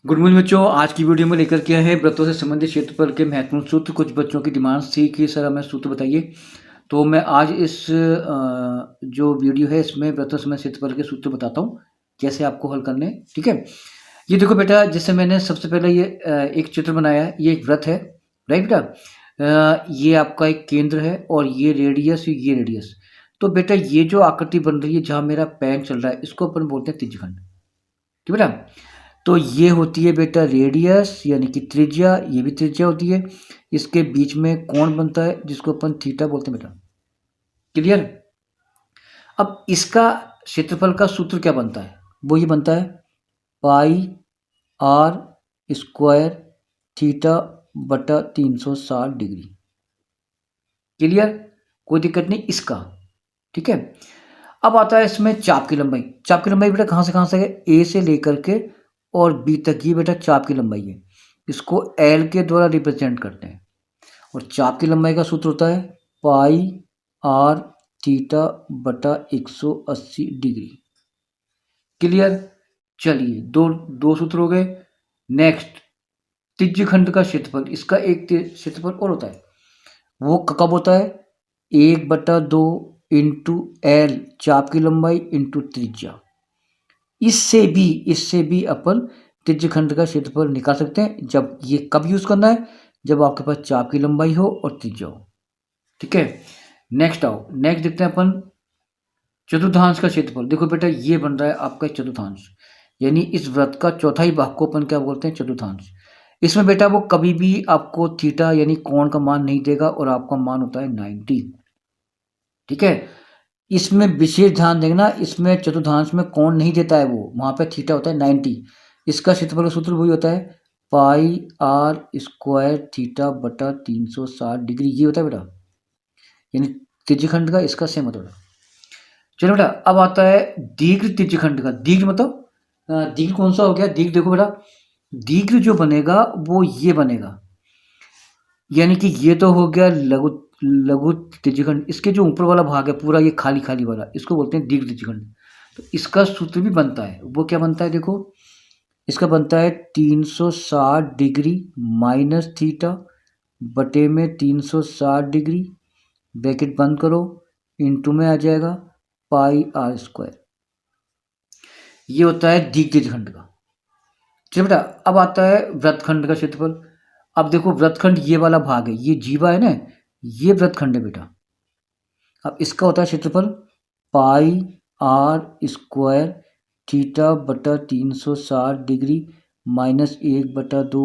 Good morning बच्चों। आज की वीडियो में लेकर के है व्रतों से संबंधित क्षेत्रफल के महत्वपूर्ण सूत्र। कुछ बच्चों की डिमांड्स थी कि सर हमें सूत्र बताइए, तो मैं आज इस जो वीडियो है इसमें व्रतों से संबंधित क्षेत्रफल के सूत्र बताता हूँ कैसे आपको हल करने हैं। ठीक है, ये देखो बेटा, जैसे मैंने सबसे पहले ये एक चित्र बनाया है। ये एक व्रत है, राइट बेटा। ये आपका एक केंद्र है और ये रेडियस। तो बेटा ये जो आकृति बन रही है जहाँ मेरा पेन चल रहा है इसको अपन बोलते हैं त्रिज्यखंड। ठीक बेटा, तो ये होती है बेटा रेडियस यानी कि त्रिज्या, ये भी त्रिज्या होती है। इसके बीच में कोण बनता है जिसको अपन थीटा बोलते हैं बेटा। क्लियर। अब इसका क्षेत्रफल का सूत्र क्या बनता है? वो ये बनता है पाई आर स्क्वायर थीटा बटा 360 डिग्री। क्लियर, कोई दिक्कत नहीं इसका। ठीक है, अब आता है इसमें चाप की लंबाई। चाप की लंबाई बेटा कहाँ से है? ए से लेकर के और बी तक, ये बेटा चाप की लंबाई है। इसको एल के द्वारा रिप्रेजेंट करते हैं और चाप की लंबाई का सूत्र होता है पाई आर थीटा बटा 180 डिग्री। क्लियर। चलिए दो दो सूत्र हो गए। नेक्स्ट, त्रिज्यखंड का क्षेत्रफल। इसका एक क्षेत्रफल और होता है, वो कब होता है? 1/2 इंटू एल चाप की लंबाई इंटू त्रिज्या। इससे भी अपन त्रिज्यखंड का क्षेत्रफल निकाल सकते हैं। जब ये कब यूज करना है? जब आपके पास चाप की लंबाई हो और त्रिज्या हो। ठीक है, नेक्स्ट आओ। नेक्स्ट देखते हैं अपन चतुर्थांश का क्षेत्रफल। देखो बेटा ये बन रहा है आपका चतुर्थांश, यानी इस व्रत का चौथाई भाग को अपन क्या बोलते हैं? चतुर्थांश। इसमें बेटा वो कभी भी आपको थीटा यानी कोण का मान नहीं देगा और आपका मान होता है 90। ठीक है, इसमें विशेष ध्यान देना, इसमें चतुर्थांश में कोण नहीं देता है वो, वहां पे थीटा होता है 90। इसका क्षेत्रफल का सूत्र वही होता है पाई आर स्क्वायर थीटा बटा 360 डिग्री। ये होता है बेटा, यानी त्रिज्यखंड का इसका सेम होता है। चलो बेटा, अब आता है दीर्घ त्रिज्यखंड का। दीर्घ मतलब दीर्घ कौन सा हो गया? दीर्घ देखो बेटा, दीर्घ जो बनेगा वो ये बनेगा, यानी कि ये तो हो गया लघु लघु त्रिज्यखंड। इसके जो ऊपर वाला भाग है पूरा ये खाली खाली वाला, इसको बोलते हैं दीर्घ त्रिज्यखंड। तो इसका सूत्र भी बनता है, वो क्या बनता है? देखो इसका बनता है 360 डिग्री माइनस थीटा बटे में 360 डिग्री, ब्रैकेट बंद करो, इंटू में आ जाएगा पाई आर स्क्वायर। ये होता है दीर्घ त्रिज्यखंड का। चलो बेटा, अब आता है वृत्तखंड का क्षेत्रफल। अब देखो वृत्तखंड ये वाला भाग है, ये जीवा है ना, ये वृत्तखंड है बेटा। अब इसका होता है क्षेत्रफल पाई आर स्क्वायर थीटा बटा 360 degree minus 1/2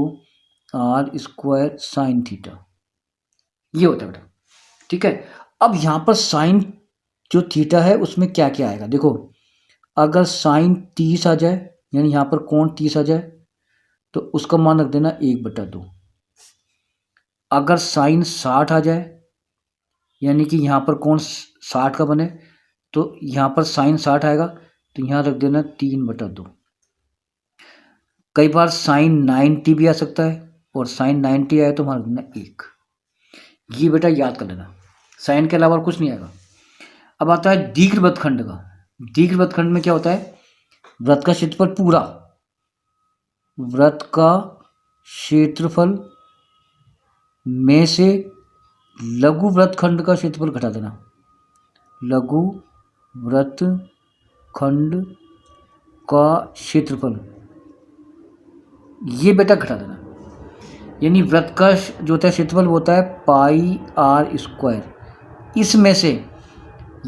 R square sine theta. ये होता है बेटा। ठीक है, अब यहाँ पर साइन जो थीटा है उसमें क्या क्या आएगा? देखो, अगर साइन 30 आ जाए, यानी यहाँ पर कोण 30 आ जाए, तो उसका मान रख देना 1/2। अगर साइन 60 आ जाए, यानी कि यहाँ पर कोण 60 का बने, तो यहाँ पर साइन 60 आएगा, तो यहाँ रख देना 3/2। कई बार साइन 90 भी आ सकता है, और साइन 90 आए तो वहाँ रख देना 1। ये बेटा याद कर लेना, साइन के अलावा कुछ नहीं आएगा। अब आता है दीर्घ वृत्तखंड का। दीर्घ वृत्तखंड में क्या होता है? वृत्त का क्षेत्रफल पूरा, वृत्त का क्षेत्रफल में से लघु वृत्तखंड का क्षेत्रफल घटा देना। लघु वृत्तखंड का क्षेत्रफल ये बेटा घटा देना, यानी वृत्त का जो होता है क्षेत्रफल वो होता है पाई आर स्क्वायर। इसमें से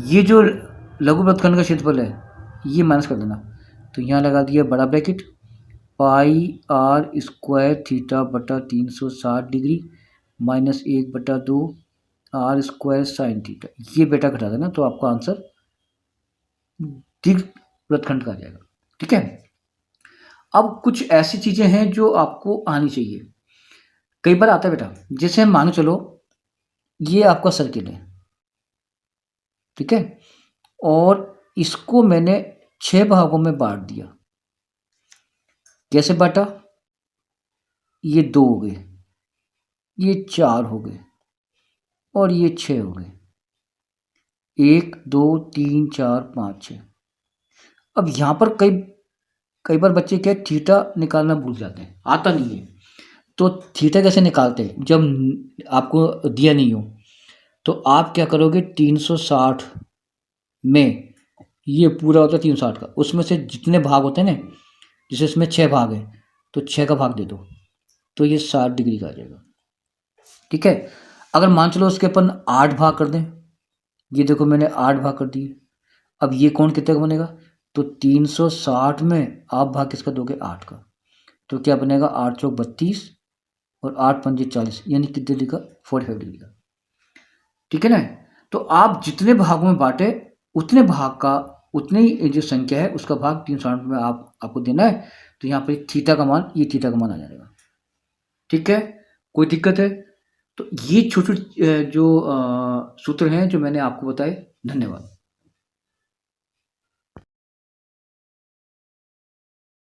ये जो लघु वृत्तखंड का क्षेत्रफल है ये माइनस कर देना, तो यहाँ लगा दिया बड़ा bracket pi R square theta बटा 360 degree minus 1/2 R square sine theta. ये बेटा घटा देना, तो आपका आंसर दीर्घ वृत्तखंड का आ जाएगा। ठीक है, अब कुछ ऐसी चीजें हैं जो आपको आनी चाहिए। कई बार आता है बेटा, जैसे हम मान चलो ये आपका सर्किल है, ठीक है, और इसको मैंने 6 भागों में बांट दिया। कैसे बांटा? ये 2 हो गए, ये 4 हो गए और ये 6 हो गए। 1 2 3 4 5 6। अब यहाँ पर कई बार बच्चे क्या थीटा निकालना भूल जाते हैं, आता नहीं है। तो थीटा कैसे निकालते हैं? जब आपको दिया नहीं हो तो आप क्या करोगे, 360 में ये पूरा होता है 360 का, उसमें से जितने भाग होते हैं ना, जैसे इसमें 6 भाग है तो 6 का भाग दे दो, तो ये 60 डिग्री का आ जाएगा। ठीक है, अगर मान चलो उसके अपन 8 भाग कर दें, ये देखो मैंने 8 भाग कर दिए, अब ये कोण कितने का बनेगा, तो 360 में आप भाग किसका दोगे, 8 का, तो क्या बनेगा, 8 चौक 32 और 8 पंजे 40, यानी कितने डिग्री का, 45 डिग्री का। ठीक है ना, तो आप जितने भागों में बांटे उतने भाग का, उतनी जो संख्या है उसका भाग 360 में आपको देना है, तो यहाँ पर थीटा का मान, ये थीटा का मान आ जाएगा। ठीक है, कोई दिक्कत है? तो ये छोटे जो सूत्र हैं जो मैंने आपको बताए। धन्यवाद।